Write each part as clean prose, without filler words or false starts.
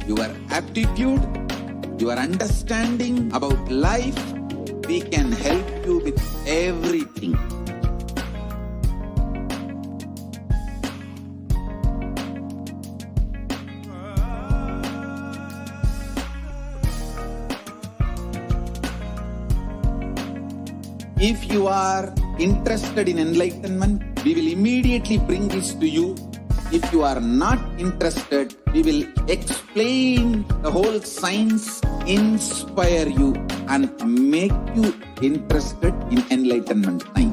your aptitude, your understanding about life, we can help you with everything. If you are interested in enlightenment, we will immediately bring this to you. If you are not interested, we will explain the whole science, inspire you and make you interested in enlightenment time.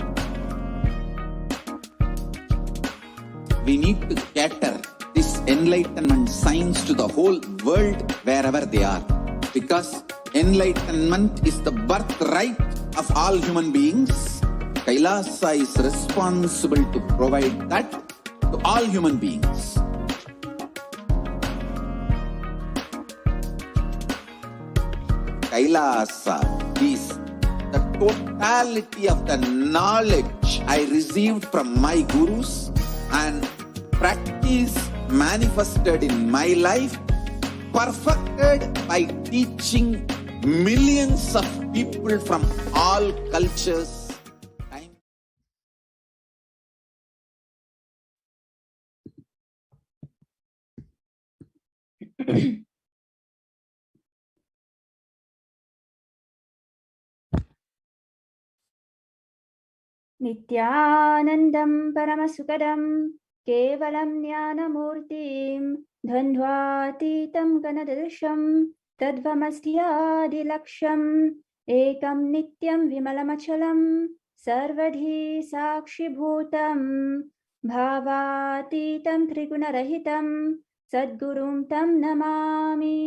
We need to cater this enlightenment science to the whole world wherever they are, because enlightenment is the birthright of all human beings. Kailasa is responsible to provide that to all human beings. Kailasa is the totality of the knowledge I received from my gurus and practice manifested in my life, perfected by teaching millions of people from all cultures. Nithyanandam Paramasukadam Kevalam Jnanamurtim Dhandvatitam Ganadilsham Tadvamasthyadilaksham Ekam Nityam Vimalamachalam Sarvadhi Sakshibhutam Bhavatitam Trigunarahitam Sadgurum Tam Namami.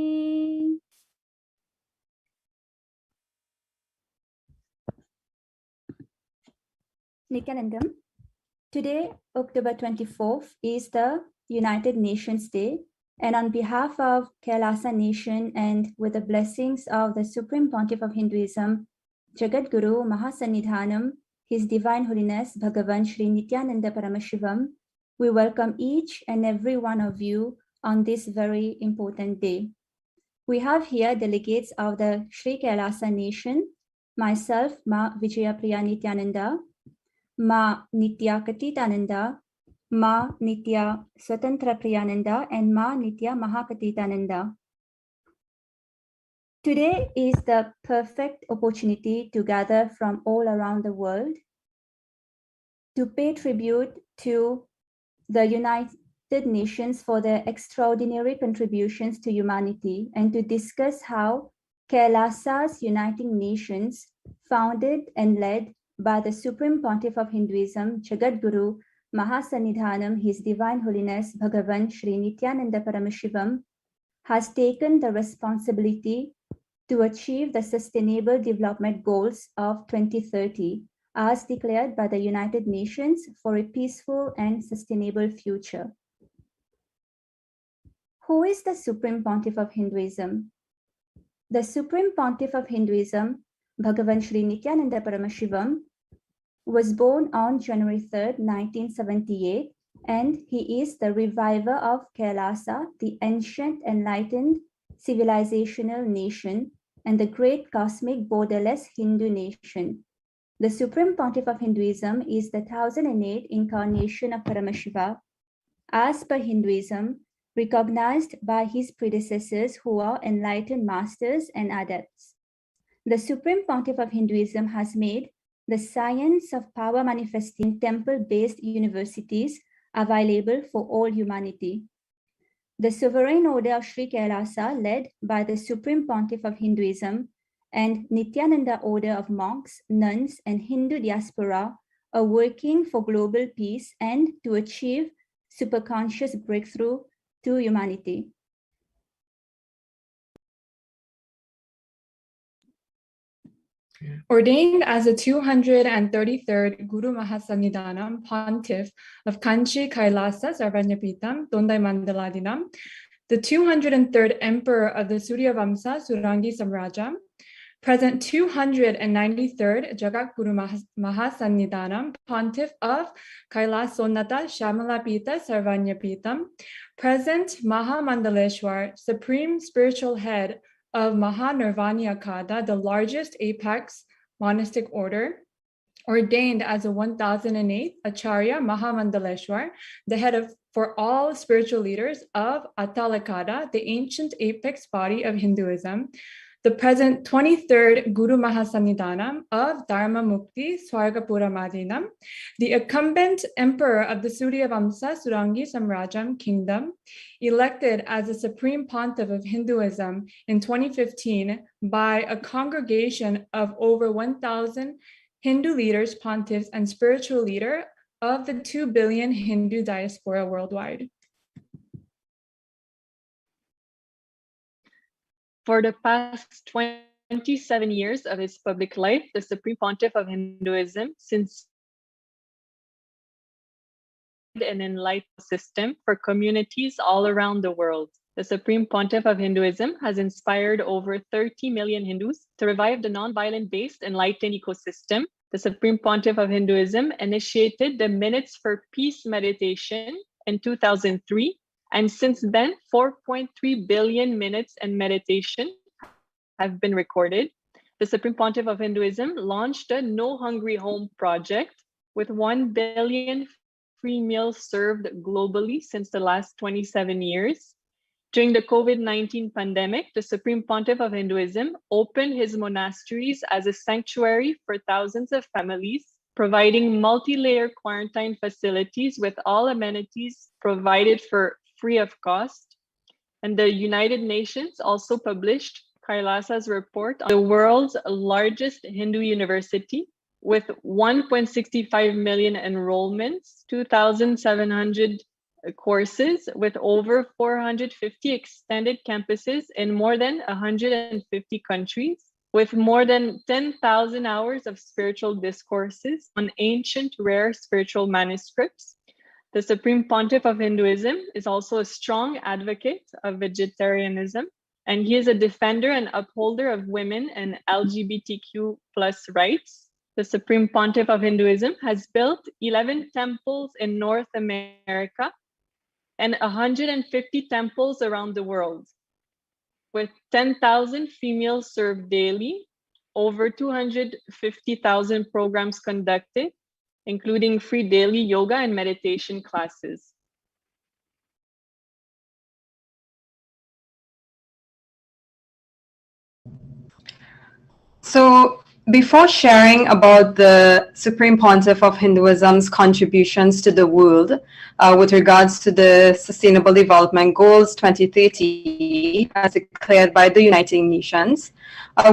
Nithyanandam. Today, October 24th, is the United Nations Day, and on behalf of Kailasa Nation and with the blessings of the Supreme Pontiff of Hinduism, Jagadguru Mahasannidhanam, His Divine Holiness Bhagavan Shri Nithyananda Paramashivam, we welcome each and every one of you on this very important day. We have here delegates of the Sri Kailasa Nation, myself, Ma Vijayapriya Nithyananda, Ma Nitya Katitananda, Ma Nitya Swatantra Priyananda, and Ma Nitya Mahakatitananda. Today is the perfect opportunity to gather from all around the world to pay tribute to the United Nations for their extraordinary contributions to humanity and to discuss how Kailasa's Uniting Nations, founded and led by the Supreme Pontiff of Hinduism, Jagadguru Mahasannidhanam, His Divine Holiness Bhagavan Shri Nithyananda Paramashivam, has taken the responsibility to achieve the Sustainable Development Goals of 2030 as declared by the United Nations for a peaceful and sustainable future. Who is the Supreme Pontiff of Hinduism? The Supreme Pontiff of Hinduism, Bhagavan Shri Nithyananda Paramashivam, was born on January 3rd, 1978, and he is the reviver of Kailasa, the ancient enlightened civilizational nation, and the great cosmic borderless Hindu nation. The Supreme Pontiff of Hinduism is the 1008th incarnation of Paramashiva, as per Hinduism, recognized by his predecessors who are enlightened masters and adepts. The Supreme Pontiff of Hinduism has made the science of power manifesting temple-based universities available for all humanity. The Sovereign Order of Sri Kailasa, led by the Supreme Pontiff of Hinduism, and Nithyananda Order of monks, nuns, and Hindu diaspora are working for global peace and to achieve superconscious breakthrough to humanity. Ordained as the 233rd Guru Mahasannidhanam Pontiff of Kanchi Kailasa Sarvajnapitam Tondai Mandaladinam, the 203rd Emperor of the Surya Vamsa Surangi Samrajam, Present 293rd Jagat Guru Mahasannidhanam, Pontiff of Kailasonnata Shamalapita Sarvanyapitam. Present Mahamandaleshwar, Supreme Spiritual Head of Mahanirvanyakada, the largest apex monastic order, ordained as a 1008th Acharya Mahamandaleshwar, the head for all spiritual leaders of Atalakada, the ancient apex body of Hinduism. The present 23rd Guru Mahasannidhanam of Dharma Mukti Swargapura Madinam, the incumbent emperor of the Suryavamsa Surangi Samrajam kingdom, elected as the supreme pontiff of Hinduism in 2015 by a congregation of over 1,000 Hindu leaders, pontiffs, and spiritual leader of the 2 billion Hindu diaspora worldwide. For the past 27 years of his public life, the Supreme Pontiff of Hinduism since an enlightened system for communities all around the world. The Supreme Pontiff of Hinduism has inspired over 30 million Hindus to revive the non-violent-based enlightened ecosystem. The Supreme Pontiff of Hinduism initiated the Minutes for Peace meditation in 2003, and since then, 4.3 billion minutes and meditation have been recorded. The Supreme Pontiff of Hinduism launched a No Hungry Home project with 1 billion free meals served globally since the last 27 years. During the COVID-19 pandemic, the Supreme Pontiff of Hinduism opened his monasteries as a sanctuary for thousands of families, providing multi-layer quarantine facilities with all amenities provided for free of cost. And the United Nations also published Kailasa's report on the world's largest Hindu university with 1.65 million enrollments, 2,700 courses with over 450 extended campuses in more than 150 countries, with more than 10,000 hours of spiritual discourses on ancient rare spiritual manuscripts. The Supreme Pontiff of Hinduism is also a strong advocate of vegetarianism, and he is a defender and upholder of women and LGBTQ+ rights. The Supreme Pontiff of Hinduism has built 11 temples in North America and 150 temples around the world, with 10,000 females served daily, over 250,000 programs conducted, including free daily yoga and meditation classes. So before sharing about the Supreme Pontiff of Hinduism's contributions to the world with regards to the Sustainable Development Goals 2030 as declared by the United Nations,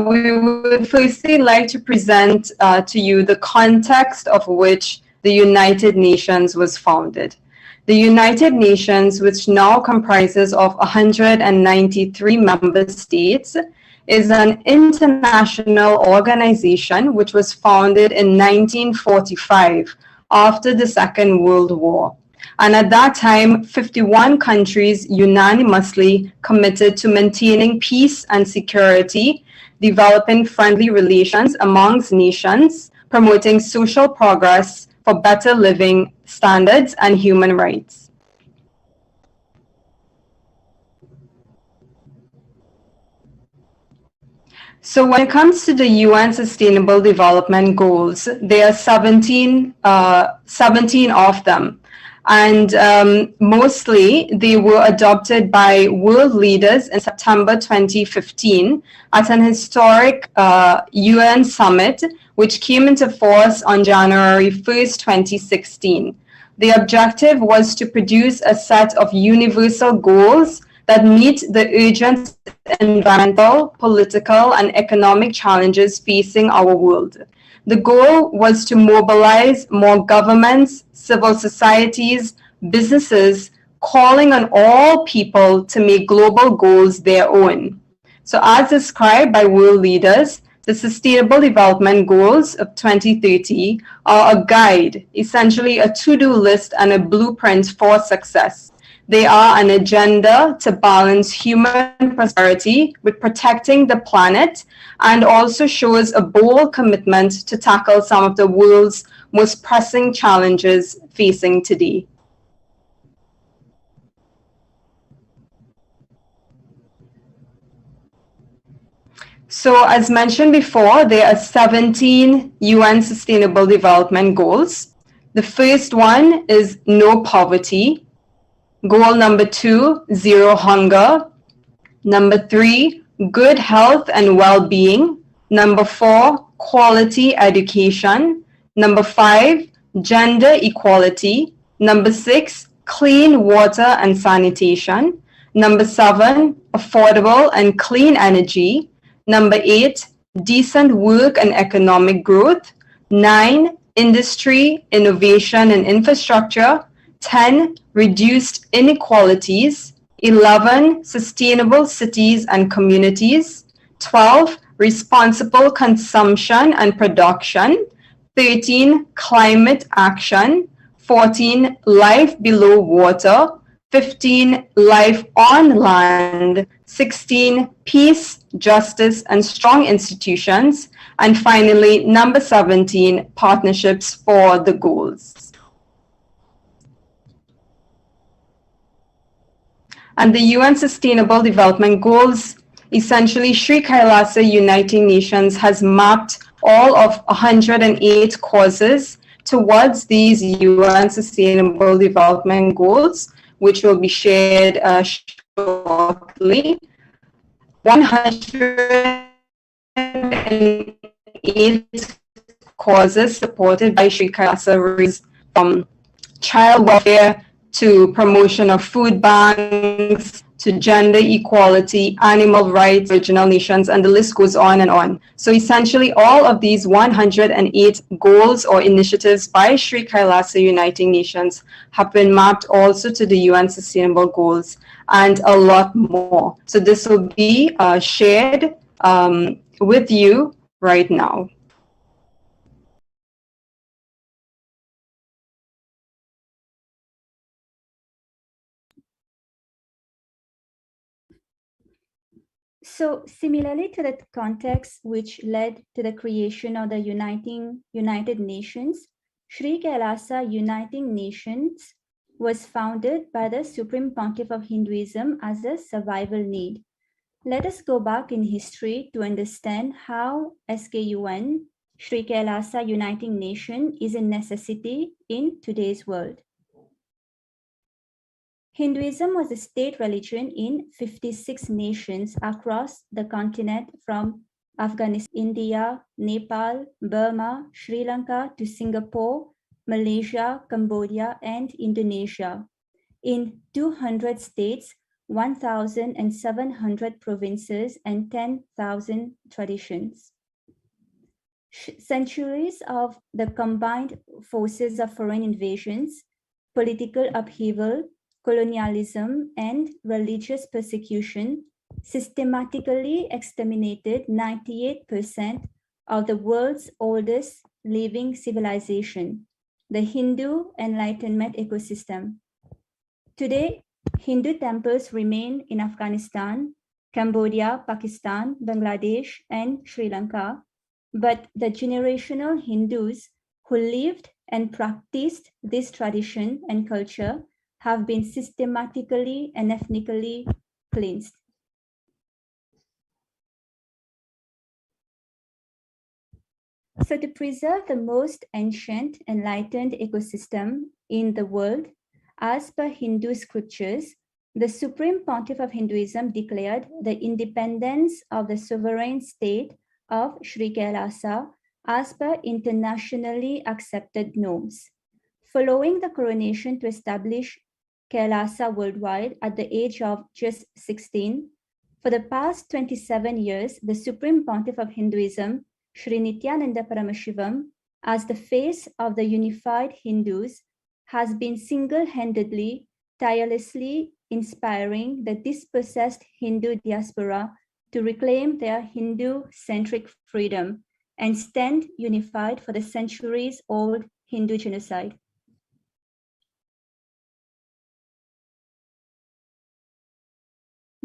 we would firstly like to present to you the context of which the United Nations was founded. The United Nations, which now comprises of 193 member states, is an international organization which was founded in 1945 after the Second World War. And at that time, 51 countries unanimously committed to maintaining peace and security, developing friendly relations amongst nations, promoting social progress for better living standards and human rights. So when it comes to the UN Sustainable Development Goals, there are 17 of them. And mostly they were adopted by world leaders in September 2015 at an historic UN summit, which came into force on January 1st, 2016. The objective was to produce a set of universal goals that meet the urgent environmental, political, and economic challenges facing our world. The goal was to mobilize more governments, civil societies, businesses, calling on all people to make global goals their own. So as described by world leaders, the Sustainable Development Goals of 2030 are a guide, essentially a to-do list and a blueprint for success. They are an agenda to balance human prosperity with protecting the planet, and also shows a bold commitment to tackle some of the world's most pressing challenges facing today. So as mentioned before, there are 17 UN Sustainable Development Goals. The first one is no poverty. Goal number 2, zero hunger. Number 3, good health and well-being. Number 4, quality education. Number 5, gender equality. Number 6, clean water and sanitation. Number 7, affordable and clean energy. Number 8, decent work and economic growth. 9, industry, innovation and infrastructure. 10, reduced inequalities. 11, sustainable cities and communities. 12, responsible consumption and production. 13, climate action. 14, life below water. 15, life on land. 16, peace, justice, and strong institutions. And finally, number 17, partnerships for the goals. And the UN Sustainable Development Goals, essentially Sri Kailasa Uniting Nations has mapped all of 108 causes towards these UN Sustainable Development Goals, which will be shared shortly. 108 causes supported by Sri Kailasa, from child welfare to promotion of food banks, to gender equality, animal rights, original nations, and the list goes on and on. So essentially all of these 108 goals or initiatives by Sri Kailasa Uniting Nations have been mapped also to the UN Sustainable Goals, and a lot more. So this will be shared with you right now. So similarly to the context which led to the creation of the United Nations, Sri Kailasa Uniting Nations was founded by the Supreme Pontiff of Hinduism as a survival need. Let us go back in history to understand how SKUN, Sri Kailasa Uniting Nation, is a necessity in today's world. Hinduism was a state religion in 56 nations across the continent, from Afghanistan, India, Nepal, Burma, Sri Lanka to Singapore, Malaysia, Cambodia, and Indonesia. In 200 states, 1,700 provinces, and 10,000 traditions. Centuries of the combined forces of foreign invasions, political upheaval, colonialism, and religious persecution systematically exterminated 98% of the world's oldest living civilization, the Hindu enlightenment ecosystem. Today, Hindu temples remain in Afghanistan, Cambodia, Pakistan, Bangladesh, and Sri Lanka, but the generational Hindus who lived and practiced this tradition and culture have been systematically and ethnically cleansed. So to preserve the most ancient enlightened ecosystem in the world, as per Hindu scriptures, the Supreme Pontiff of Hinduism declared the independence of the sovereign state of Sri Kailasa as per internationally accepted norms. Following the coronation to establish Kailasa worldwide at the age of just 16, for the past 27 years, the Supreme Pontiff of Hinduism, Sri Nithyananda Paramashivam, as the face of the unified Hindus, has been single-handedly, tirelessly inspiring the dispossessed Hindu diaspora to reclaim their Hindu-centric freedom and stand unified for the centuries-old Hindu genocide.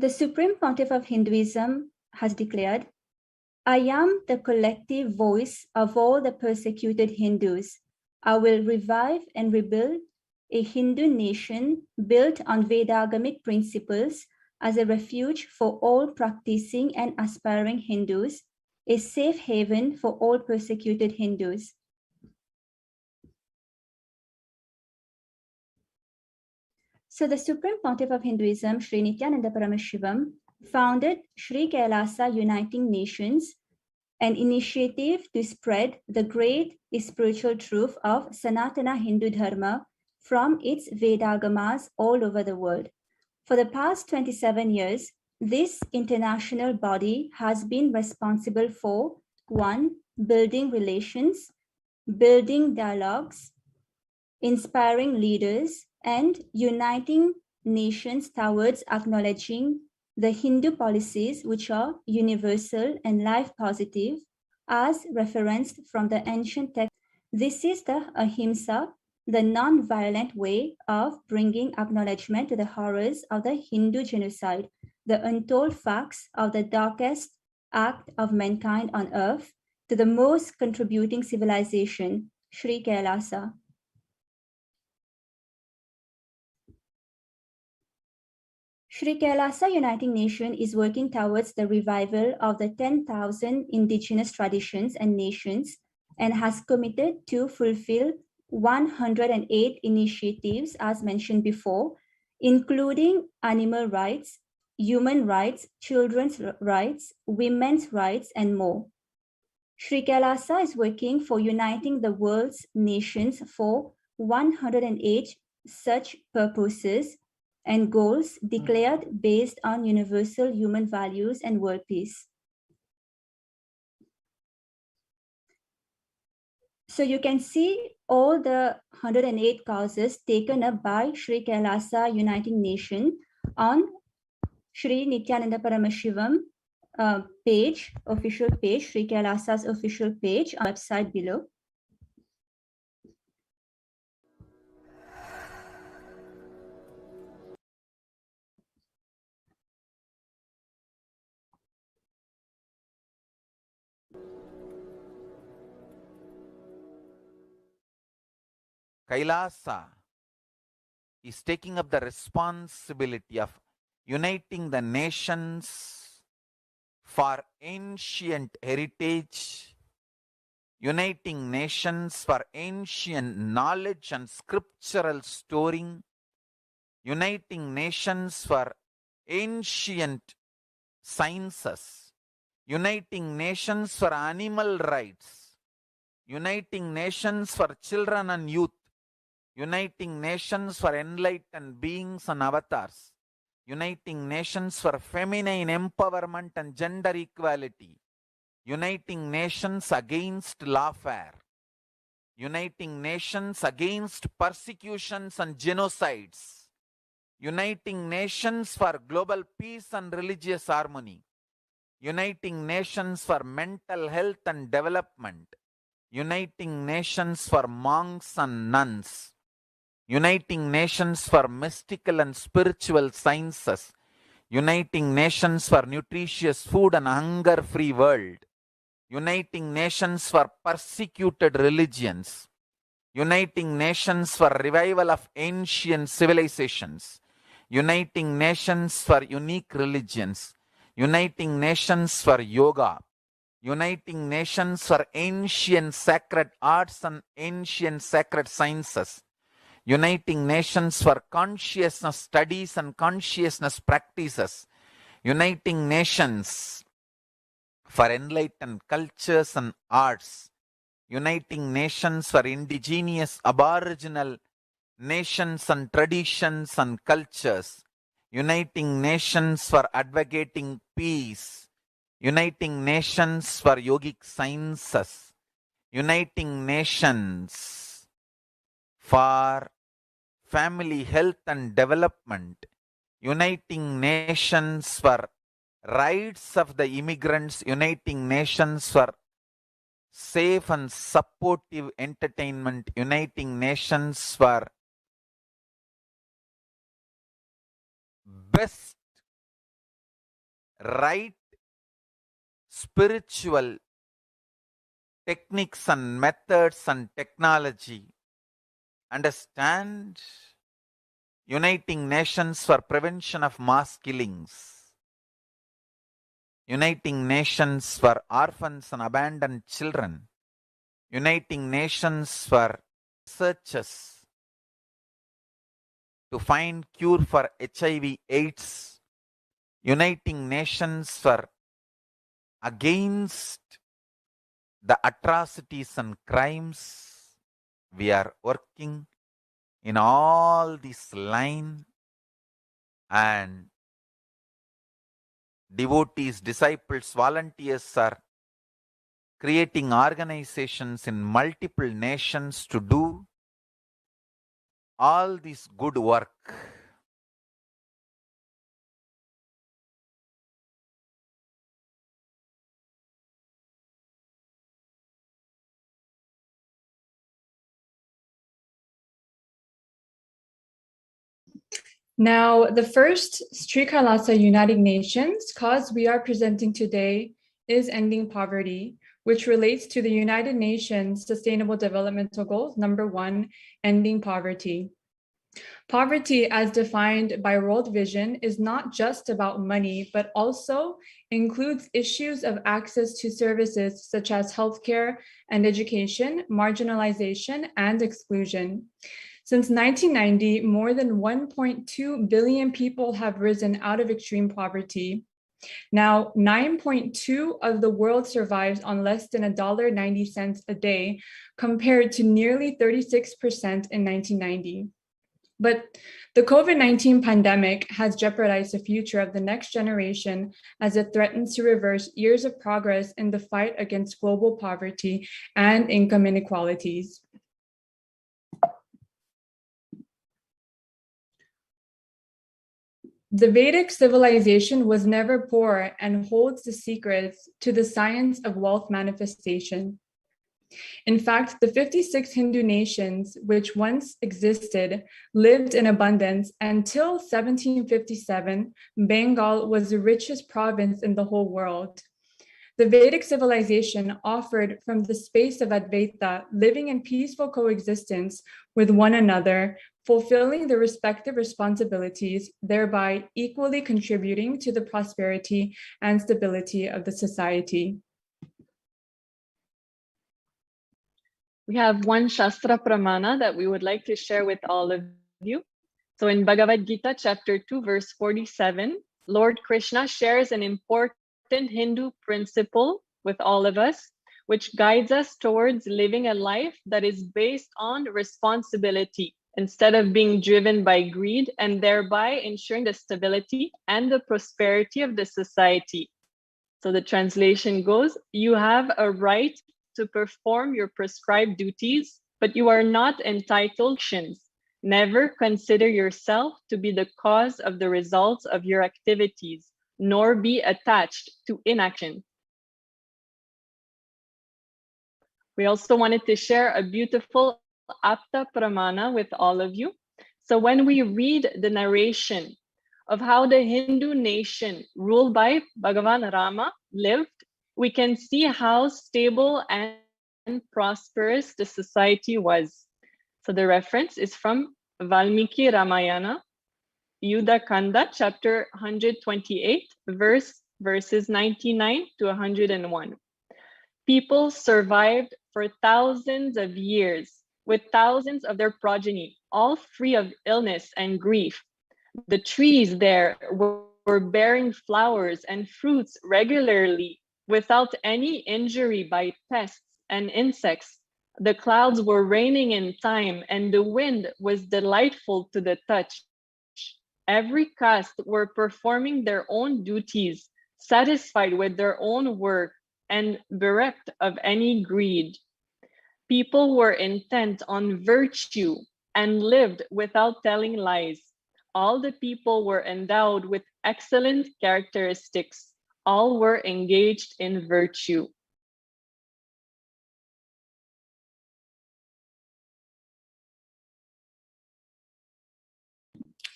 The Supreme Pontiff of Hinduism has declared, I am the collective voice of all the persecuted Hindus. I will revive and rebuild a Hindu nation built on Vedagamic principles as a refuge for all practicing and aspiring Hindus, a safe haven for all persecuted Hindus. So the Supreme Pontiff of Hinduism, Sri Nithyananda Paramashivam, founded Sri Kailasa Uniting Nations, an initiative to spread the great spiritual truth of Sanatana Hindu Dharma from its Vedagamas all over the world. For the past 27 years, this international body has been responsible for 1. Building relations, building dialogues, inspiring leaders, and uniting nations towards acknowledging the Hindu policies which are universal and life positive as referenced from the ancient text. This is the ahimsa, the non-violent way of bringing acknowledgement to the horrors of the Hindu genocide, the untold facts of the darkest act of mankind on earth, to the most contributing civilization, Sri Kailasa. Sri Kailasa Uniting Nation is working towards the revival of the 10,000 indigenous traditions and nations and has committed to fulfill 108 initiatives as mentioned before, including animal rights, human rights, children's rights, women's rights, and more. Sri Kailasa is working for uniting the world's nations for 108 such purposes and goals declared based on universal human values and world peace. So you can see all the 108 causes taken up by Sri Kailasa Uniting Nation on Sri Nithyananda Paramashivam page, official page, Sri Kailasa's official page on the website below. Kailasa is taking up the responsibility of uniting the nations for ancient heritage, uniting nations for ancient knowledge and scriptural storing, uniting nations for ancient sciences, uniting nations for animal rights, uniting nations for children and youth, uniting nations for enlightened beings and avatars, uniting nations for feminine empowerment and gender equality, uniting nations against lawfare, uniting nations against persecutions and genocides, uniting nations for global peace and religious harmony, uniting nations for mental health and development, uniting nations for monks and nuns, uniting nations for mystical and spiritual sciences, uniting nations for nutritious food and hunger-free world, uniting nations for persecuted religions, uniting nations for revival of ancient civilizations, uniting nations for unique religions, uniting nations for yoga, uniting nations for ancient sacred arts and ancient sacred sciences, uniting nations for consciousness studies and consciousness practices, uniting nations for enlightened cultures and arts, uniting nations for indigenous aboriginal nations and traditions and cultures, uniting nations for advocating peace, uniting nations for yogic sciences, uniting nations for family health and development, uniting nations for rights of the immigrants, uniting nations for safe and supportive entertainment, uniting nations for best right spiritual techniques and methods and technology, understand uniting nations for prevention of mass killings, uniting nations for orphans and abandoned children, uniting nations for researchers to find cure for HIV AIDS, uniting nations for against the atrocities and crimes. We are working in all this line, and devotees, disciples, volunteers are creating organizations in multiple nations to do all this good work. Now, the first Sri Kailasa United Nations cause we are presenting today is ending poverty, which relates to the United Nations Sustainable Developmental Goals, number 1, ending poverty. Poverty, as defined by World Vision, is not just about money, but also includes issues of access to services such as healthcare and education, marginalization, and exclusion. Since 1990, more than 1.2 billion people have risen out of extreme poverty. Now, 9.2 of the world survives on less than $1.90 a day, compared to nearly 36% in 1990. But the COVID-19 pandemic has jeopardized the future of the next generation as it threatens to reverse years of progress in the fight against global poverty and income inequalities. The Vedic civilization was never poor and holds the secrets to the science of wealth manifestation. In fact, the 56 Hindu nations which once existed lived in abundance until 1757. Bengal was the richest province in the whole world. The Vedic civilization offered from the space of Advaita, living in peaceful coexistence with one another, fulfilling their respective responsibilities, thereby equally contributing to the prosperity and stability of the society. We have one Shastra Pramana that we would like to share with all of you. So in Bhagavad Gita, chapter 2, verse 47, Lord Krishna shares an important Hindu principle with all of us, which guides us towards living a life that is based on responsibility instead of being driven by greed, and thereby ensuring the stability and the prosperity of the society. So the translation goes, you have a right to perform your prescribed duties, but you are not entitled to actions. Never consider yourself to be the cause of the results of your activities, nor be attached to inaction. We also wanted to share a beautiful Apta Pramana with all of you. So when we read the narration of how the Hindu nation ruled by Bhagavan Rama lived, we can see how stable and prosperous the society was. So the reference is from Valmiki Ramayana, Yuddha Kanda, chapter 128, verses 99 to 101. People survived for thousands of years with thousands of their progeny, all free of illness and grief. The trees there were bearing flowers and fruits regularly without any injury by pests and insects. The clouds were raining in time, and the wind was delightful to the touch. Every caste were performing their own duties, satisfied with their own work, and bereft of any greed. People were intent on virtue and lived without telling lies. All the people were endowed with excellent characteristics. All were engaged in virtue.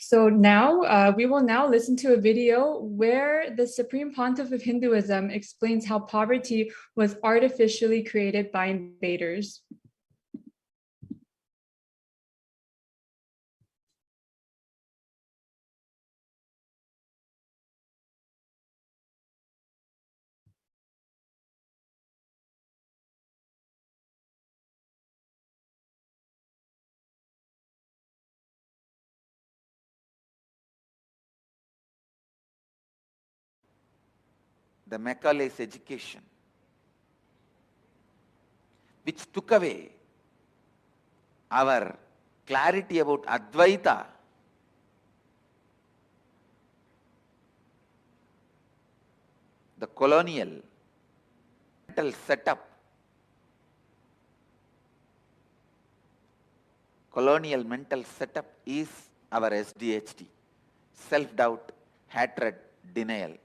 So now we will now listen to a video where the Supreme Pontiff of Hinduism explains how poverty was artificially created by invaders. The Macaulay's education, which took away our clarity about Advaita. The colonial mental setup, is our SDHD, self-doubt, hatred, denial.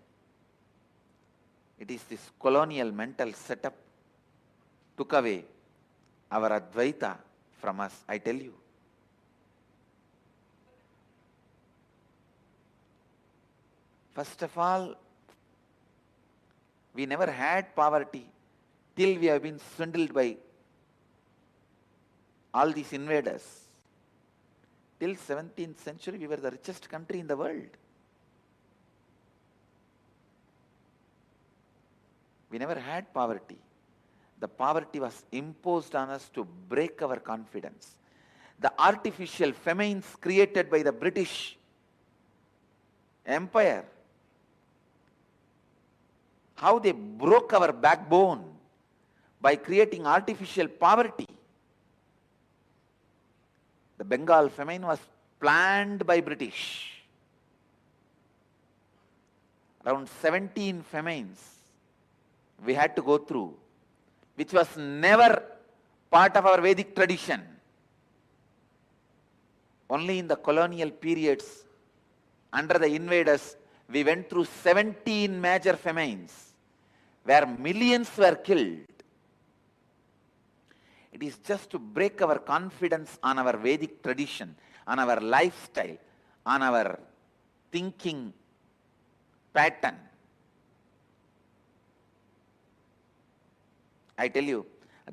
It is this colonial mental setup took away our Advaita from us, I tell you. First of all, we never had poverty till we have been swindled by all these invaders. Till 17th century, we were the richest country in the world. We never had poverty. The poverty was imposed on us to break our confidence. The artificial famines created by the British Empire, how they broke our backbone by creating artificial poverty. The Bengal famine was planned by British. Around 17 famines we had to go through, which was never part of our Vedic tradition. Only in the colonial periods, under the invaders, we went through 17 major famines where millions were killed. It is just to break our confidence on our Vedic tradition, on our lifestyle, on our thinking pattern. I tell you,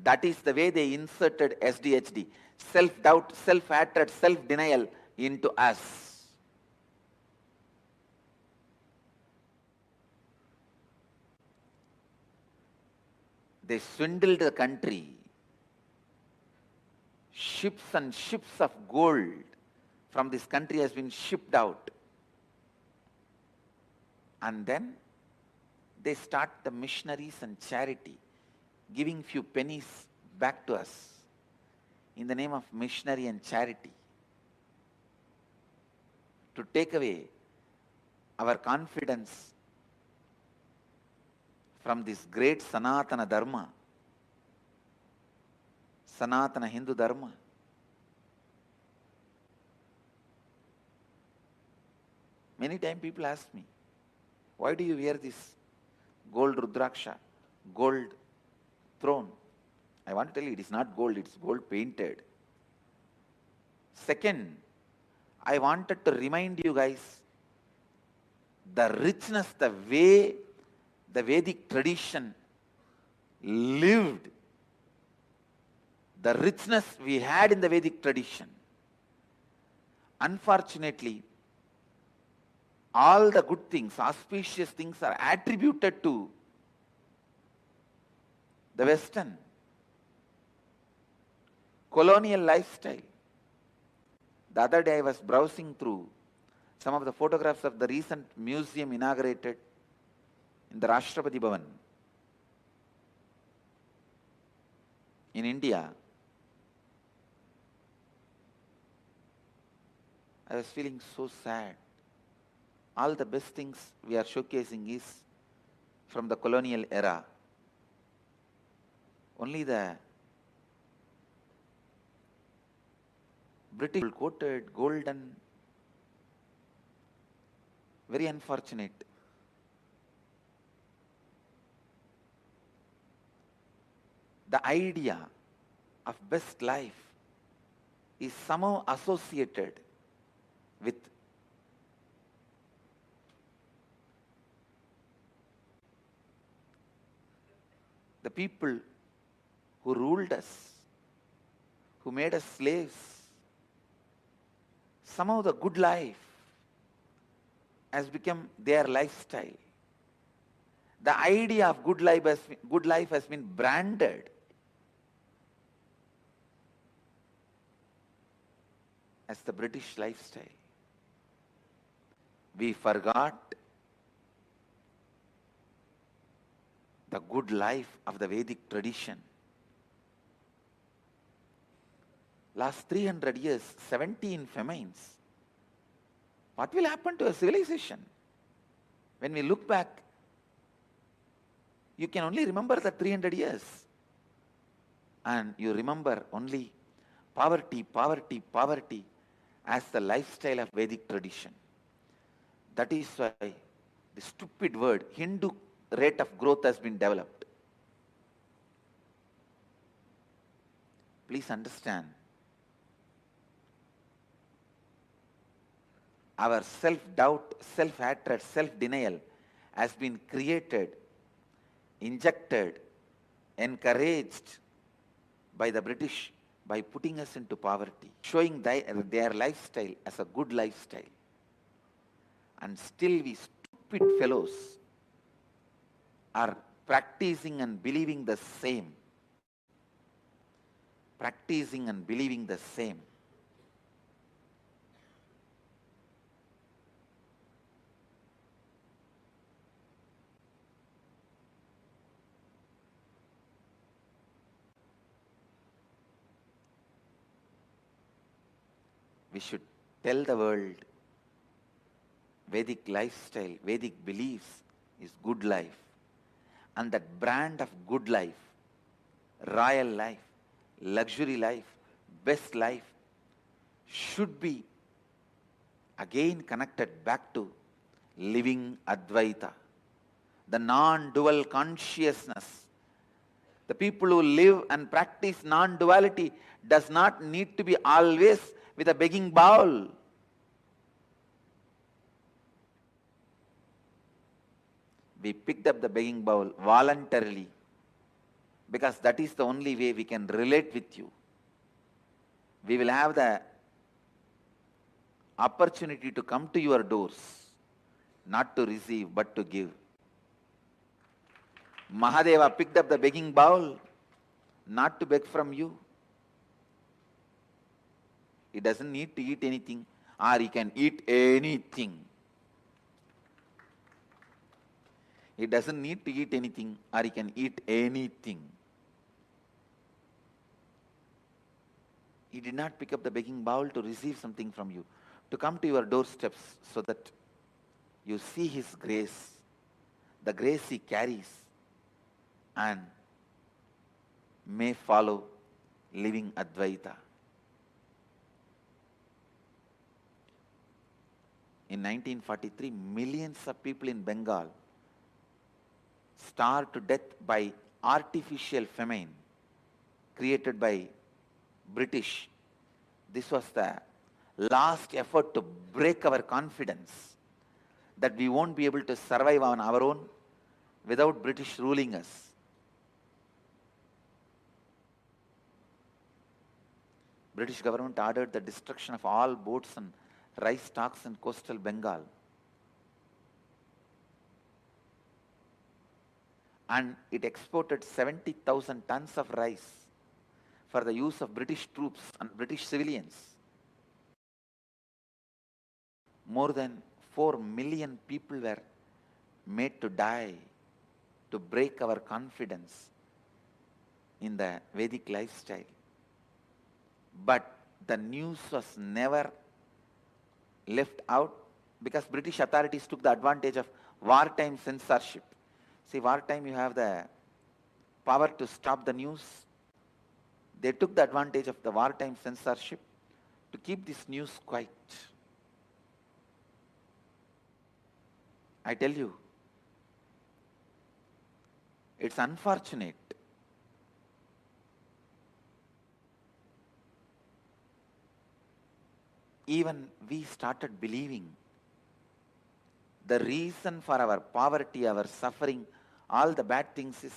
that is the way they inserted SDHD, self-doubt, self-hatred, self-denial into us. They swindled the country. Ships and ships of gold from this country has been shipped out. And then they start the missionaries and charity, giving few pennies back to us in the name of missionary and charity, to take away our confidence from this great Sanatana Dharma, Sanatana Hindu Dharma. Many times people ask me, why do you wear this gold Rudraksha, gold throne? I want to tell you, it is not gold, it's gold painted. Second, I wanted to remind you guys the richness, the way the Vedic tradition lived, the richness we had in the Vedic tradition. Unfortunately, all the good things, auspicious things are attributed to the Western colonial lifestyle. The other day I was browsing through some of the photographs of the recent museum inaugurated in the Rashtrapati Bhavan in India. I was feeling so sad. All the best things we are showcasing is from the colonial era. Only the British coated, golden, very unfortunate. The idea of best life is somehow associated with the people who ruled us, who made us slaves, somehow the good life has become their lifestyle. The idea of good life has been branded as the British lifestyle. We forgot the good life of the Vedic tradition. Last 300 years, 17 famines. What will happen to a civilization? When we look back, you can only remember the 300 years. And you remember only poverty, poverty, poverty as the lifestyle of Vedic tradition. That is why the stupid word Hindu rate of growth has been developed. Please understand, our self-doubt, self-hatred, self-denial has been created, injected, encouraged by the British by putting us into poverty, showing their lifestyle as a good lifestyle. And still we stupid fellows are practicing and believing the same. Practicing and believing the same. We should tell the world Vedic lifestyle, Vedic beliefs is good life. And that brand of good life, royal life, luxury life, best life should be again connected back to living Advaita, the non-dual consciousness. The people who live and practice non-duality does not need to be always with a begging bowl. We picked up the begging bowl voluntarily because that is the only way we can relate with you. We will have the opportunity to come to your doors, not to receive but to give. Mahadeva picked up the begging bowl not to beg from you. He doesn't need to eat anything, or he can eat anything. He doesn't need to eat anything, or he can eat anything. He did not pick up the begging bowl to receive something from you, to come to your doorsteps so that you see his grace, the grace he carries, and may follow living Advaita. In 1943, millions of people in Bengal starved to death by artificial famine created by British. This was the last effort to break our confidence that we won't be able to survive on our own without British ruling us. British government ordered the destruction of all boats and rice stocks in coastal Bengal. And it exported 70,000 tons of rice for the use of British troops and British civilians. More than 4 million people were made to die to break our confidence in the Vedic lifestyle. But the news was never left out because British authorities took the advantage of wartime censorship. See, wartime you have the power to stop the news. They took the advantage of the wartime censorship to keep this news quiet. I tell you, it's unfortunate. Even we started believing the reason for our poverty, our suffering, all the bad things is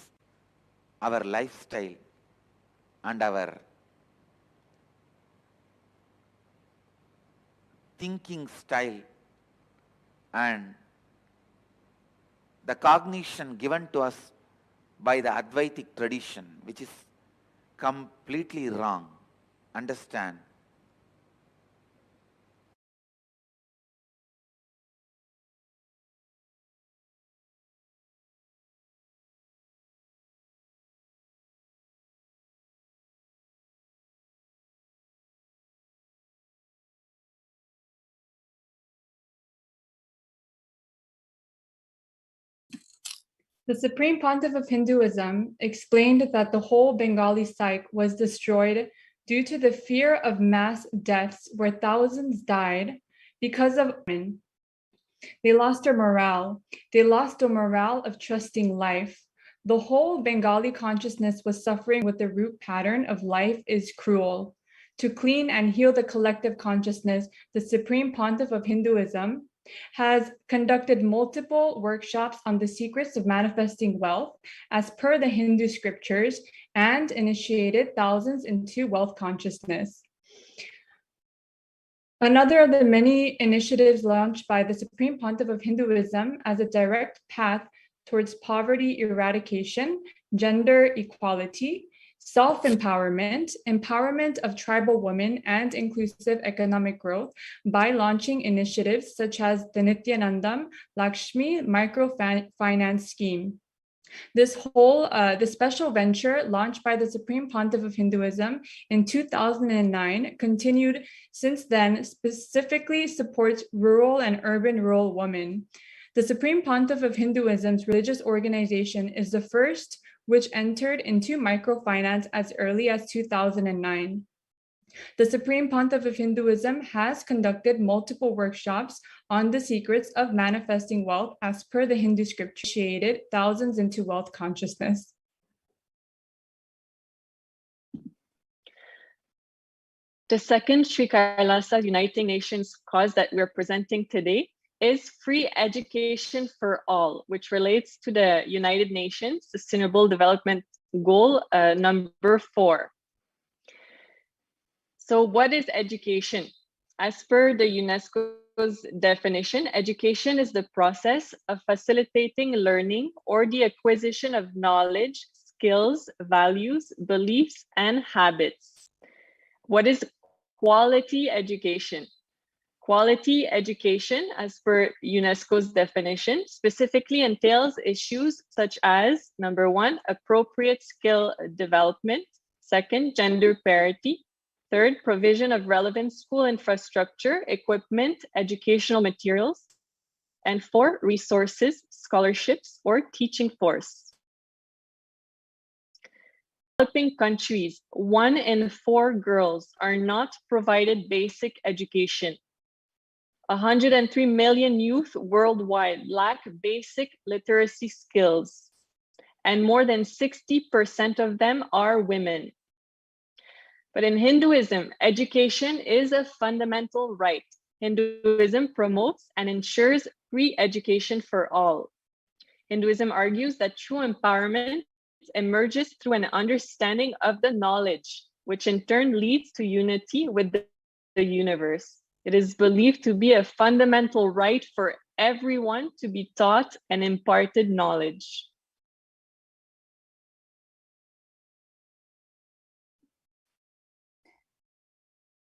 our lifestyle and our thinking style and the cognition given to us by the Advaitic tradition, which is completely wrong. Understand? The Supreme Pontiff of Hinduism explained that the whole Bengali psyche was destroyed due to the fear of mass deaths where thousands died because of women. They lost their morale. They lost the morale of trusting life. The whole Bengali consciousness was suffering with the root pattern of life is cruel. To clean and heal the collective consciousness, the Supreme Pontiff of Hinduism has conducted multiple workshops on the secrets of manifesting wealth as per the Hindu scriptures and initiated thousands into wealth consciousness. Another of the many initiatives launched by the Supreme Pontiff of Hinduism as a direct path towards poverty eradication, gender equality, self-empowerment, empowerment of tribal women, and inclusive economic growth by launching initiatives such as the Nithyananda Lakshmi Microfinance Scheme. This special venture launched by the Supreme Pontiff of Hinduism in 2009 continued since then, specifically supports rural and urban rural women. The Supreme Pontiff of Hinduism's religious organization is the first which entered into microfinance as early as 2009. The Supreme Pontiff of Hinduism has conducted multiple workshops on the secrets of manifesting wealth as per the Hindu scripture, initiated thousands into wealth consciousness. The second Sri Kailasa Uniting Nations cause that we're presenting today is free education for all, which relates to the United Nations Sustainable Development Goal number 4. So what is education? As per the UNESCO's definition, education is the process of facilitating learning or the acquisition of knowledge, skills, values, beliefs, and habits. What is quality education? Quality education, as per UNESCO's definition, specifically entails issues such as, number 1, appropriate skill development, 2nd, gender parity, 3rd, provision of relevant school infrastructure, equipment, educational materials, and 4, resources, scholarships, or teaching force. Developing countries, 1 in 4 girls are not provided basic education. 103 million youth worldwide lack basic literacy skills, and more than 60% of them are women. But in Hinduism, education is a fundamental right. Hinduism promotes and ensures free education for all. Hinduism argues that true empowerment emerges through an understanding of the knowledge, which in turn leads to unity with the universe. It is believed to be a fundamental right for everyone to be taught and imparted knowledge.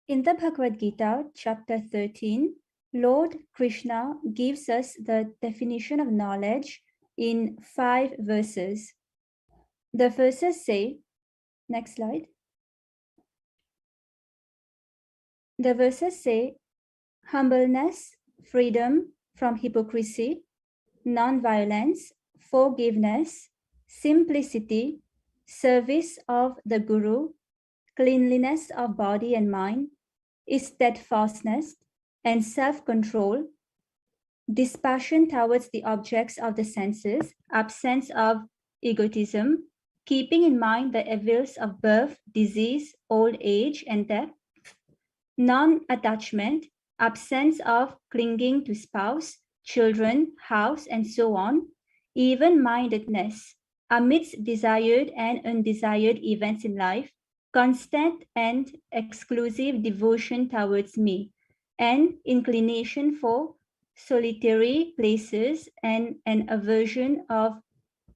In the Bhagavad Gita, chapter 13, Lord Krishna gives us the definition of knowledge in 5 verses. The verses say, next slide. The verses say, humbleness, freedom from hypocrisy, non-violence, forgiveness, simplicity, service of the Guru, cleanliness of body and mind, steadfastness and self-control, dispassion towards the objects of the senses, absence of egotism, keeping in mind the evils of birth, disease, old age, and death, non-attachment, absence of clinging to spouse, children, house, and so on, even-mindedness, amidst desired and undesired events in life, constant and exclusive devotion towards me, and inclination for solitary places and an aversion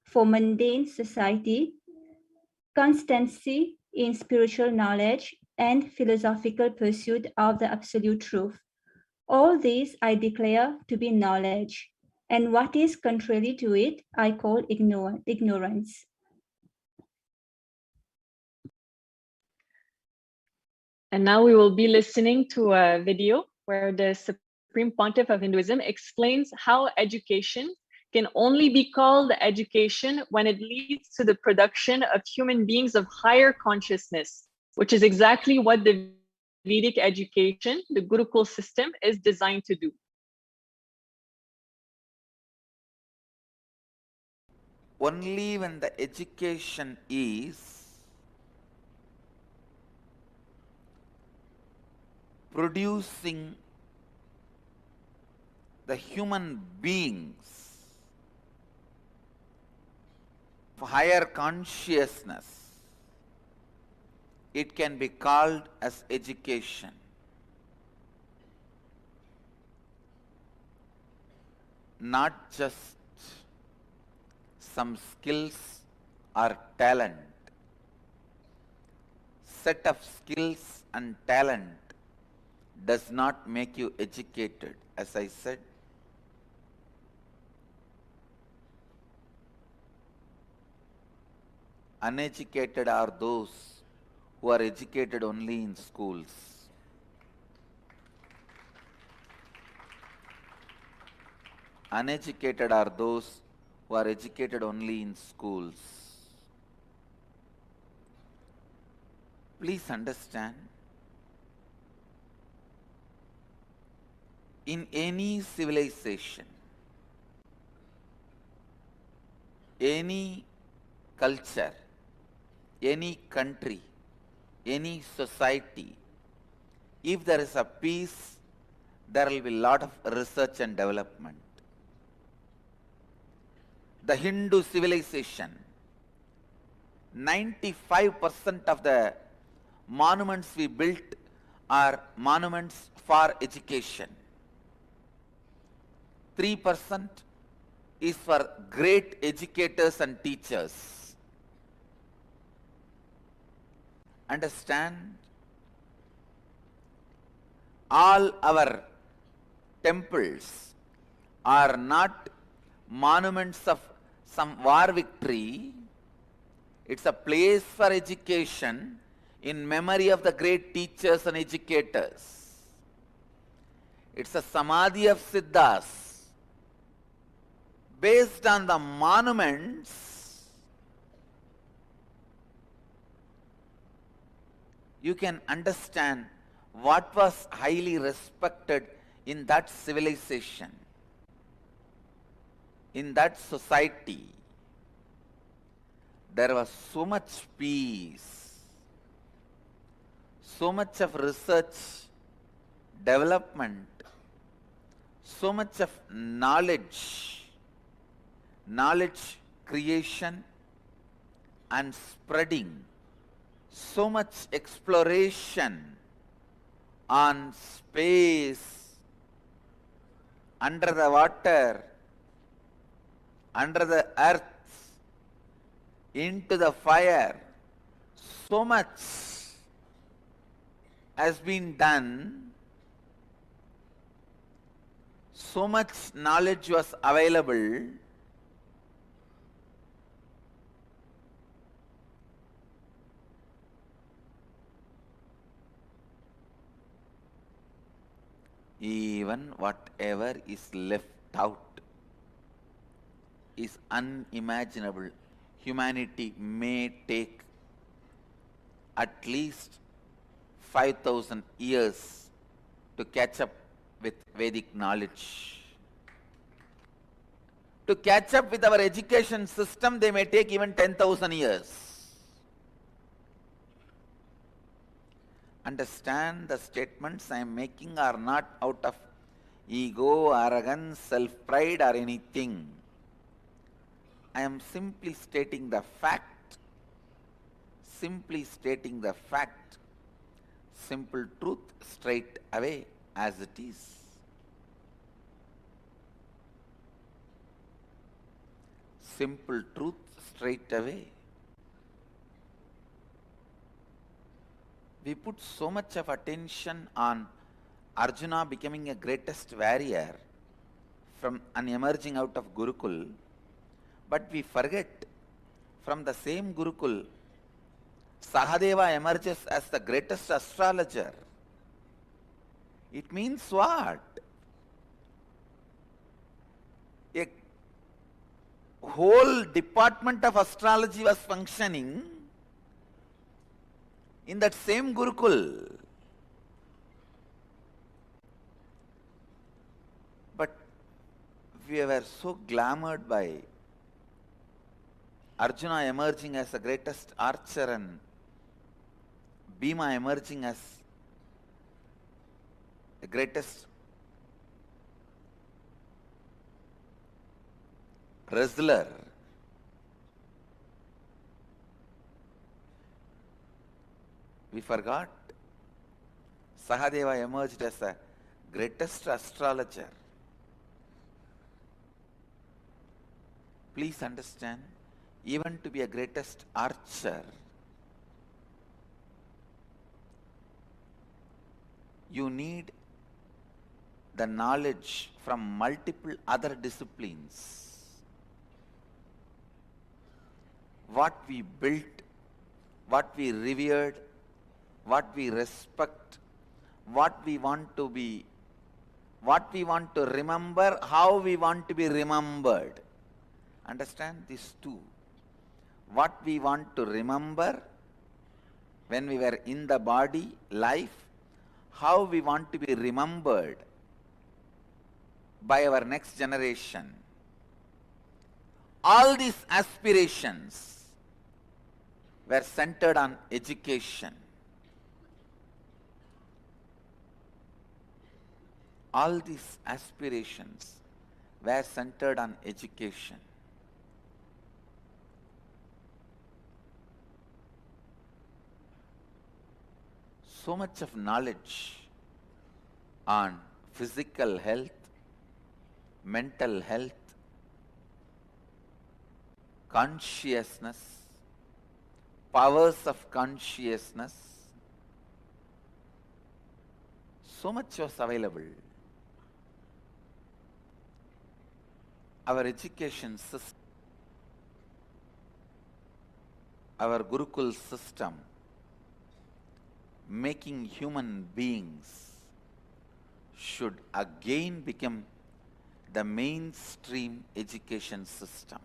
for mundane society, constancy in spiritual knowledge, and philosophical pursuit of the absolute truth. All these I declare to be knowledge, and what is contrary to it I call ignorance. And now we will be listening to a video where the Supreme Pontiff of Hinduism explains how education can only be called education when it leads to the production of human beings of higher consciousness, which is exactly what the Vedic education, the Gurukul system, is designed to do. Only when the education is producing the human beings of higher consciousness, it can be called as education. Not just some skills or talent. Set of skills and talent does not make you educated, as I said. Uneducated are those who are educated only in schools. Uneducated are those who are educated only in schools. Please understand, in any civilization, any culture, any country, any society, if there is a peace, there will be a lot of research and development. The Hindu civilization, 95% of the monuments we built are monuments for education. 3% is for great educators and teachers. Understand? All our temples are not monuments of some war victory. It's a place for education in memory of the great teachers and educators. It's a Samadhi of Siddhas. Based on the monuments, you can understand what was highly respected in that civilization, in that society. There was so much peace, so much of research, development, so much of knowledge creation and spreading, so much exploration on space, under the water, under the earth, into the fire. So much has been done, so much knowledge was available. Even whatever is left out is unimaginable. Humanity may take at least 5,000 years to catch up with Vedic knowledge. To catch up with our education system, they may take even 10,000 years. Understand, the statements I am making are not out of ego, arrogance, self-pride or anything. I am simply stating the fact, simply stating the fact, simple truth straight away as it is. Simple truth straight away. We put so much of attention on Arjuna becoming a greatest warrior from an emerging out of Gurukul, but we forget from the same Gurukul, Sahadeva emerges as the greatest astrologer. It means what? A whole department of astrology was functioning in that same Gurukul. But we were so glamoured by Arjuna emerging as the greatest archer and Bhima emerging as the greatest wrestler. We forgot Sahadeva emerged as the greatest astrologer. Please understand, even to be a greatest archer, you need the knowledge from multiple other disciplines. What we built, what we revered, what we respect, what we want to be, what we want to remember, how we want to be remembered. Understand these two. What we want to remember when we were in the body, life, how we want to be remembered by our next generation. All these aspirations were centered on education. All these aspirations were centered on education. So much of knowledge on physical health, mental health, consciousness, powers of consciousness, so much was available. Our education system, our Gurukul system, making human beings should again become the mainstream education system.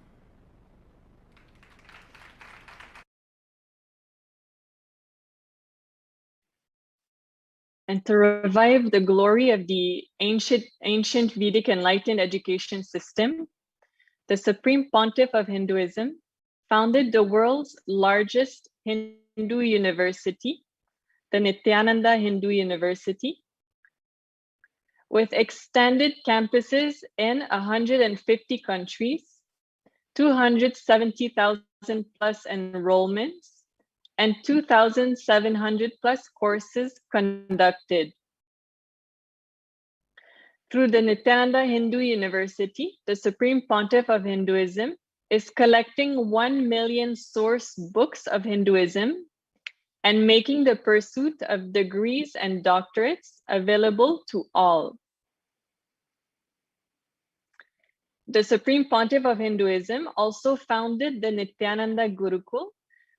And to revive the glory of the ancient Vedic enlightened education system, the Supreme Pontiff of Hinduism founded the world's largest Hindu university, the Nithyananda Hindu University, with extended campuses in 150 countries, 270,000 plus enrollments, and 2,700 plus courses conducted. Through the Nithyananda Hindu University, the Supreme Pontiff of Hinduism is collecting 1 million source books of Hinduism and making the pursuit of degrees and doctorates available to all. The Supreme Pontiff of Hinduism also founded the Nithyananda Gurukul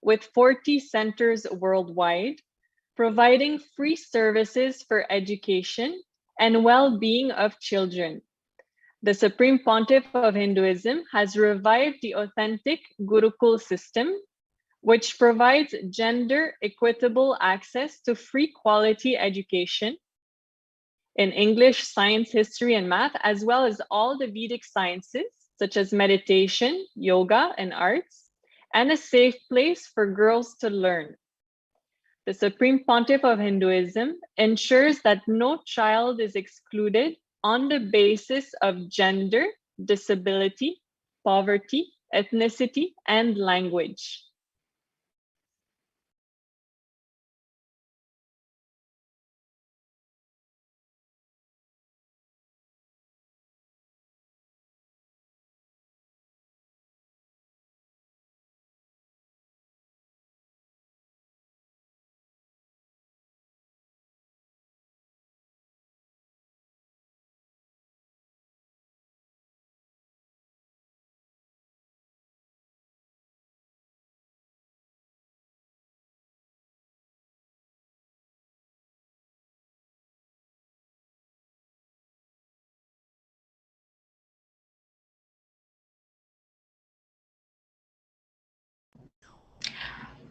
with 40 centers worldwide, providing free services for education and well-being of children. The Supreme Pontiff of Hinduism has revived the authentic Gurukul system, which provides gender equitable access to free quality education in English, science, history, and math, as well as all the Vedic sciences, such as meditation, yoga, and arts, and a safe place for girls to learn. The Supreme Pontiff of Hinduism ensures that no child is excluded on the basis of gender, disability, poverty, ethnicity, and language.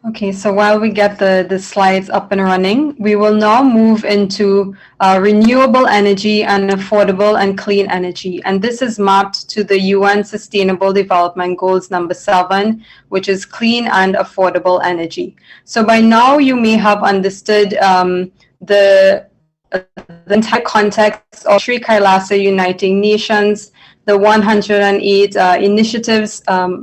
Okay, so while we get the slides up and running, we will now move into renewable energy and affordable and clean energy. And this is mapped to the UN Sustainable Development Goals number 7, which is clean and affordable energy. So by now you may have understood the entire context of Sri Kailasa Uniting Nations, the 108 initiatives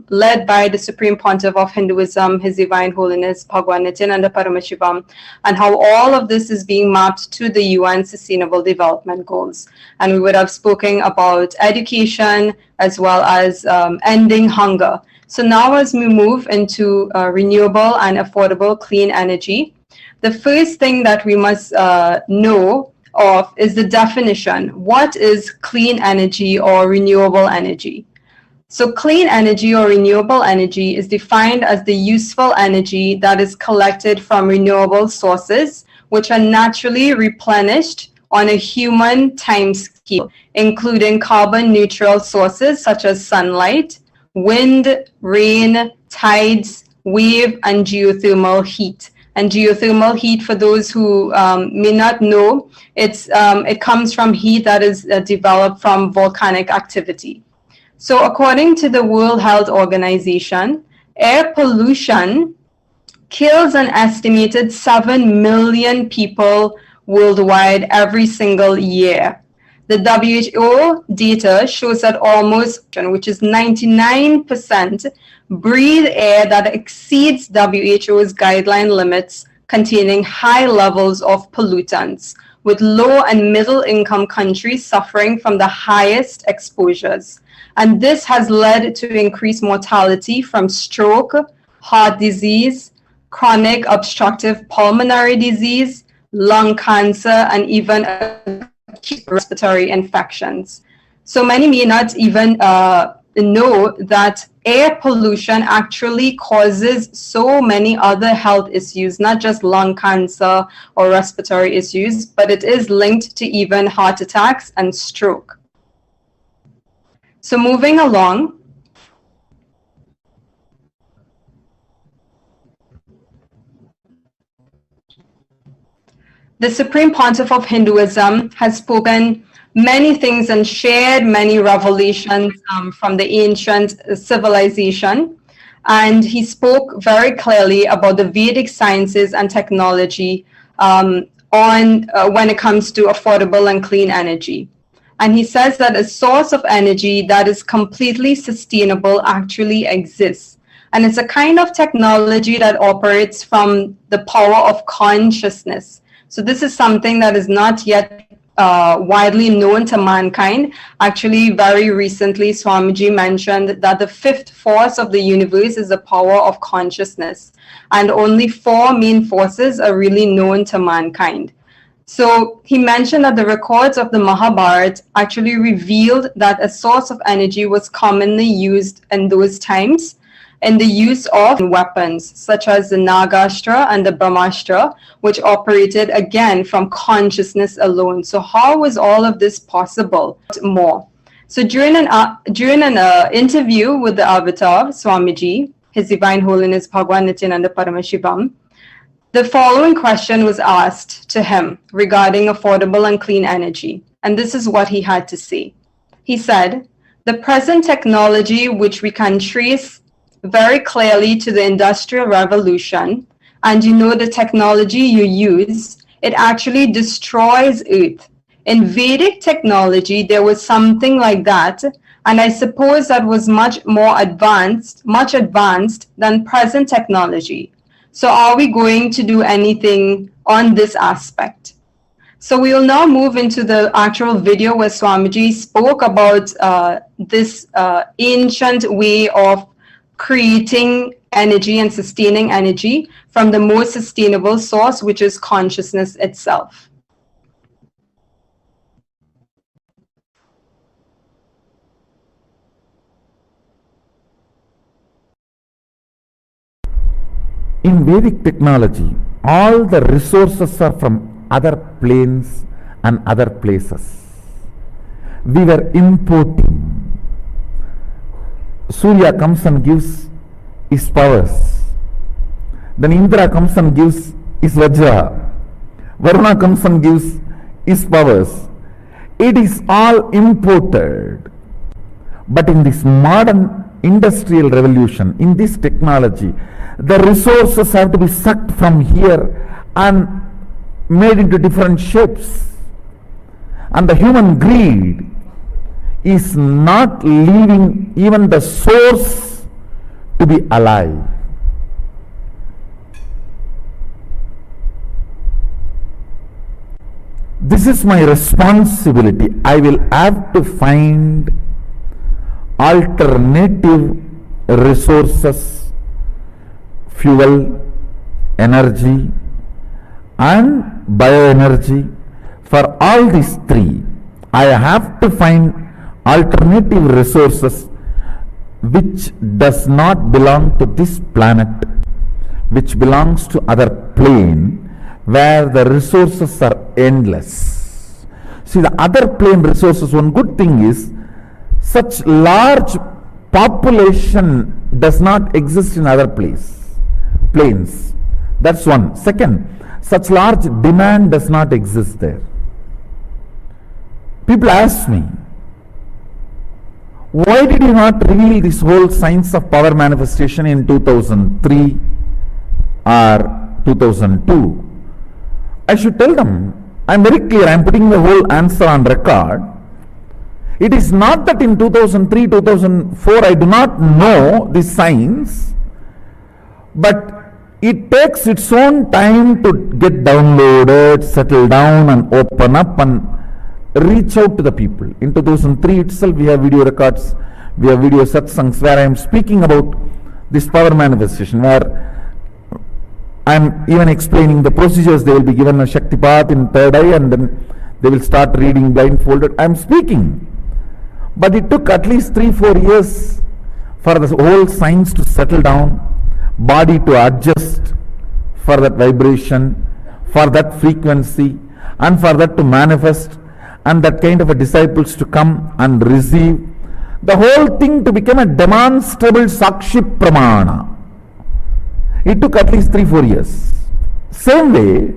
led by the Supreme Pontiff of Hinduism, His Divine Holiness Bhagwan Nithyananda Paramashivam, and how all of this is being mapped to the UN Sustainable Development Goals. And we would have spoken about education as well as ending hunger. So now as we move into renewable and affordable clean energy, the first thing that we must know of is the definition. What is clean energy or renewable energy? So clean energy or renewable energy is defined as the useful energy that is collected from renewable sources, which are naturally replenished on a human time scale, including carbon neutral sources such as sunlight, wind, rain, tides, wave, and geothermal heat. And geothermal heat, for those who may not know, it comes from heat that is developed from volcanic activity. So according to the World Health Organization, air pollution kills an estimated 7 million people worldwide every single year. The WHO data shows that almost, which is 99%, breathe air that exceeds WHO's guideline limits containing high levels of pollutants, with low and middle income countries suffering from the highest exposures. And this has led to increased mortality from stroke, heart disease, chronic obstructive pulmonary disease, lung cancer, and even acute respiratory infections. So many may not even know that air pollution actually causes so many other health issues, not just lung cancer or respiratory issues, but it is linked to even heart attacks and stroke. So moving along, the Supreme Pontiff of Hinduism has spoken many things and shared many revelations from the ancient civilization. And he spoke very clearly about the Vedic sciences and technology when it comes to affordable and clean energy. And he says that a source of energy that is completely sustainable actually exists. And it's a kind of technology that operates from the power of consciousness. So this is something that is not yet widely known to mankind. Actually, very recently, Swamiji mentioned that the fifth force of the universe is the power of consciousness. And only 4 main forces are really known to mankind. So he mentioned that the records of the Mahabharata actually revealed that a source of energy was commonly used in those times in the use of weapons such as the Nagastra and the Brahmastra, which operated again from consciousness alone. So how was all of this possible? More. So during an interview with the Avatar, Swamiji, His Divine Holiness Bhagwan Nithyananda Paramashivam, the following question was asked to him regarding affordable and clean energy. And this is what he had to say. He said, the present technology, which we can trace very clearly to the Industrial Revolution, and you know the technology you use, it actually destroys Earth. In Vedic technology, there was something like that, And I suppose that was much advanced than present technology. So are we going to do anything on this aspect? So we will now move into the actual video where Swamiji spoke about this ancient way of creating energy and sustaining energy from the most sustainable source, which is consciousness itself. In Vedic technology, all the resources are from other planes and other places. We were importing. Surya comes and gives his powers. Then Indra comes and gives his Vajra. Varuna comes and gives his powers. It is all imported. But in this modern industrial revolution, in this technology, the resources have to be sucked from here and made into different shapes. And the human greed is not leaving even the source to be alive. This is my responsibility. I will have to find alternative resources, fuel, energy and bioenergy. For all these three, I have to find alternative resources which does not belong to this planet, which belongs to other plane where the resources are endless. See, the other plane resources, one good thing is such large population does not exist in other planes. That's one. Second, such large demand does not exist there. People ask me, why did you not reveal this whole science of power manifestation in 2003 or 2002? I should tell them, I am very clear, I am putting the whole answer on record. It is not that in 2003, 2004 I do not know this science, but it takes its own time to get downloaded, settle down and open up and reach out to the people. In 2003 itself we have video records, we have video satsangs where I am speaking about this power manifestation, where I am even explaining the procedures. They will be given a Shaktipat in third eye and then they will start reading blindfolded. I am speaking. But it took at least 3-4 years for the whole science to settle down, body to adjust for that vibration, for that frequency, and for that to manifest, and that kind of a disciples to come and receive. The whole thing to become a demonstrable Sakshi Pramana. It took at least 3-4 years. Same way,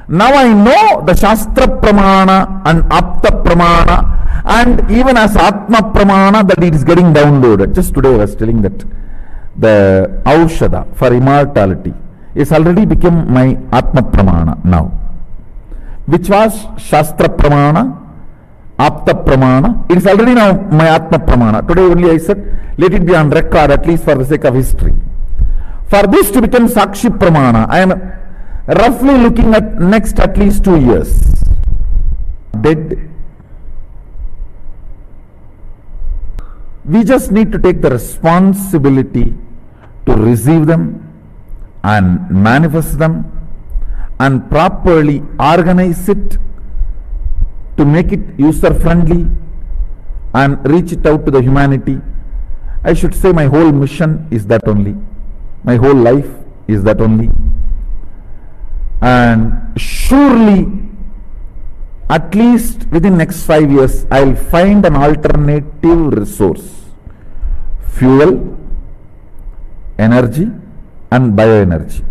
now I know the Shastra Pramana and Apta Pramana, and even as Atma Pramana, that it is getting downloaded. Just today I was telling that the Aushadha for immortality is already become my Atma Pramana now, which was Shastra Pramana, Apta Pramana. It is already now my Atma Pramana. Today only I said, let it be on record, at least for the sake of history. For this to become Sakshi Pramana, I am roughly looking at next at least 2 years. Dead. We just need to take the responsibility to receive them and manifest them and properly organize it to make it user friendly and reach it out to the humanity. I should say my whole mission is that only. My whole life is that only. And surely, at least within next 5 years, I will find an alternative resource. Fuel, energy and bioenergy.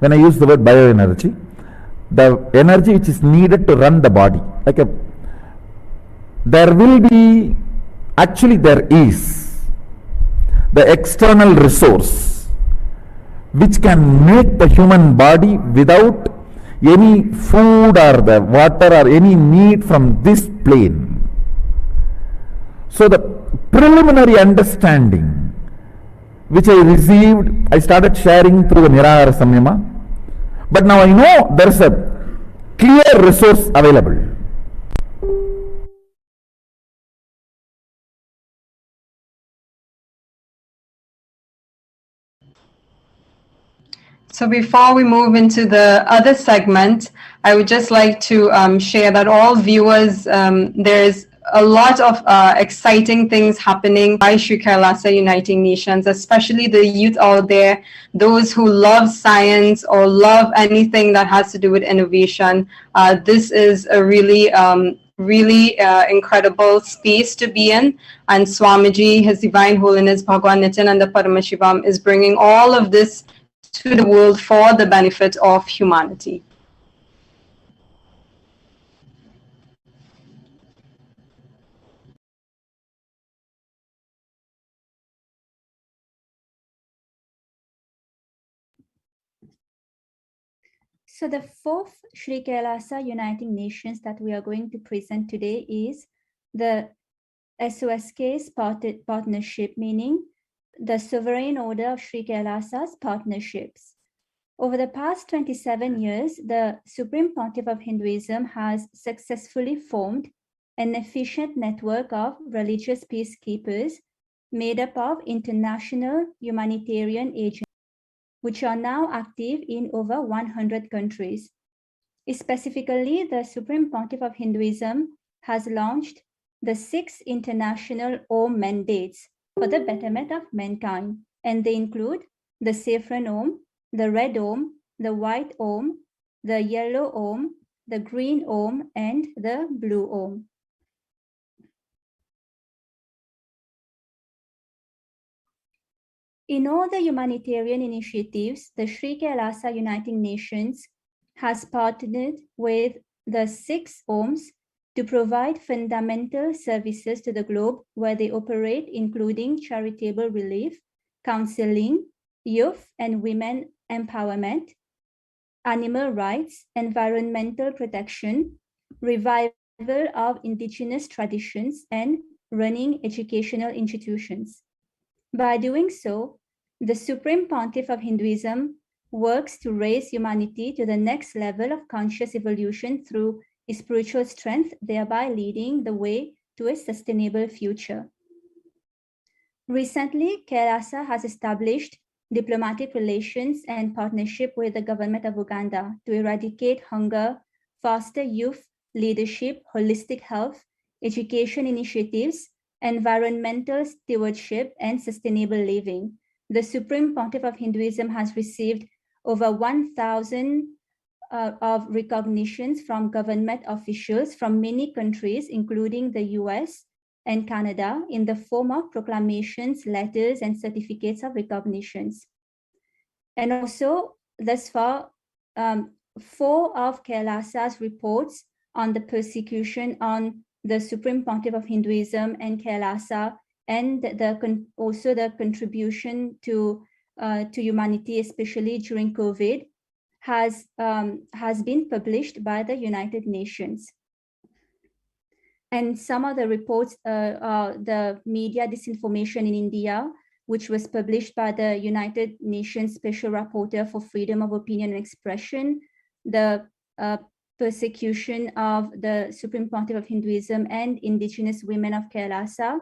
When I use the word bioenergy, the energy which is needed to run the body. There will be, actually there is, the external resource which can make the human body without any food or the water or any need from this plane. So the preliminary understanding which I received, I started sharing through the Nirahara Samyama. But now I know there is a clear resource available. So before we move into the other segment, I would just like to share that all viewers, there's a lot of exciting things happening by Sri Kailasa Uniting Nations, especially the youth out there, those who love science or love anything that has to do with innovation. This is a really incredible space to be in. And Swamiji, His Divine Holiness Bhagwan Nithyananda Paramashivam, is bringing all of this to the world for the benefit of humanity. So the fourth Sri Kailasa Uniting Nations that we are going to present today is the SOSK's partnership, meaning the Sovereign Order of Sri Kailasa's partnerships. Over the past 27 years, the Supreme Pontiff of Hinduism has successfully formed an efficient network of religious peacekeepers made up of international humanitarian agents, which are now active in over 100 countries. Specifically, the Supreme Pontiff of Hinduism has launched the 6 international Om mandates for the betterment of mankind, and they include the saffron Om, the red Om, the white Om, the yellow Om, the green Om, and the blue Om. In all the humanitarian initiatives, the Sri Kailasa Uniting Nations has partnered with the 6 Oms to provide fundamental services to the globe where they operate, including charitable relief, counseling, youth and women empowerment, animal rights, environmental protection, revival of indigenous traditions, and running educational institutions. By doing so, the Supreme Pontiff of Hinduism works to raise humanity to the next level of conscious evolution through spiritual strength, thereby leading the way to a sustainable future. Recently, Kailasa has established diplomatic relations and partnership with the government of Uganda to eradicate hunger, foster youth leadership, holistic health, education initiatives, environmental stewardship, and sustainable living. The Supreme Pontiff of Hinduism has received over 1,000 of recognitions from government officials from many countries, including the US and Canada, in the form of proclamations, letters, and certificates of recognitions. And also, thus far, 4 of Kailasa's reports on the persecution on the Supreme Pontiff of Hinduism and Kailasa, and also the contribution to humanity, especially during COVID, has been published by the United Nations. And some of the reports, the media disinformation in India, which was published by the United Nations Special Rapporteur for Freedom of Opinion and Expression, the persecution of the Supreme Pontiff of Hinduism and indigenous women of Kailasa,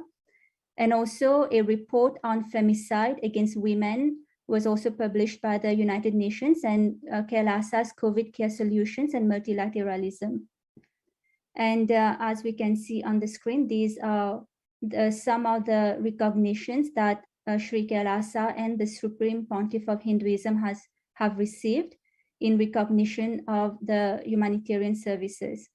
and also a report on femicide against women was also published by the United Nations, and Kailasa's COVID care solutions and multilateralism. And as we can see on the screen, these are some of the recognitions that Sri Kailasa and the Supreme Pontiff of Hinduism have received in recognition of the humanitarian services.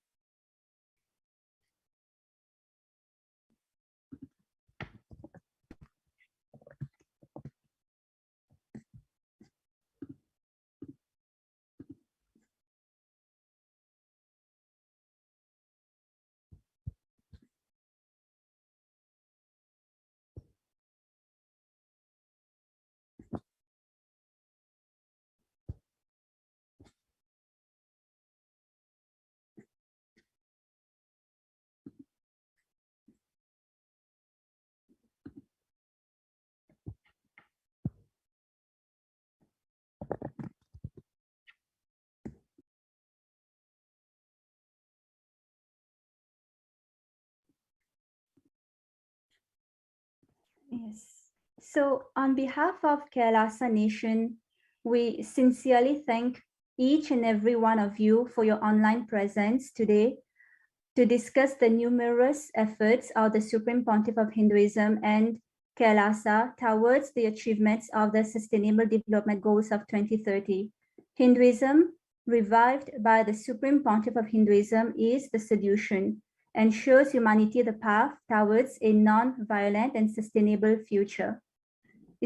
Yes. So, on behalf of Kailasa Nation, we sincerely thank each and every one of you for your online presence today to discuss the numerous efforts of the Supreme Pontiff of Hinduism and Kailasa towards the achievements of the Sustainable Development Goals of 2030. Hinduism, revived by the Supreme Pontiff of Hinduism, is the solution and shows humanity the path towards a non-violent and sustainable future.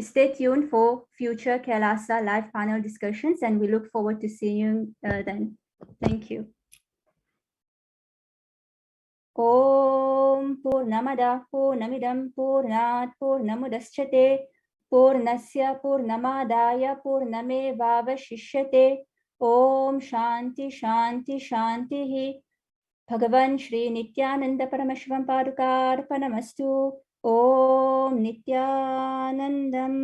Stay tuned for future Kailasa live panel discussions, and we look forward to seeing you then. Thank you. Om Purnamada Purnamidam Purnat Purnamudashyate Purnasya Purnamadaya Purnamevavashishyate. Om Shanti Shanti Shantihi. Bhagavan Shri Nithyananda Paramashivam Padukarpanamastu. Om Nithyanandam.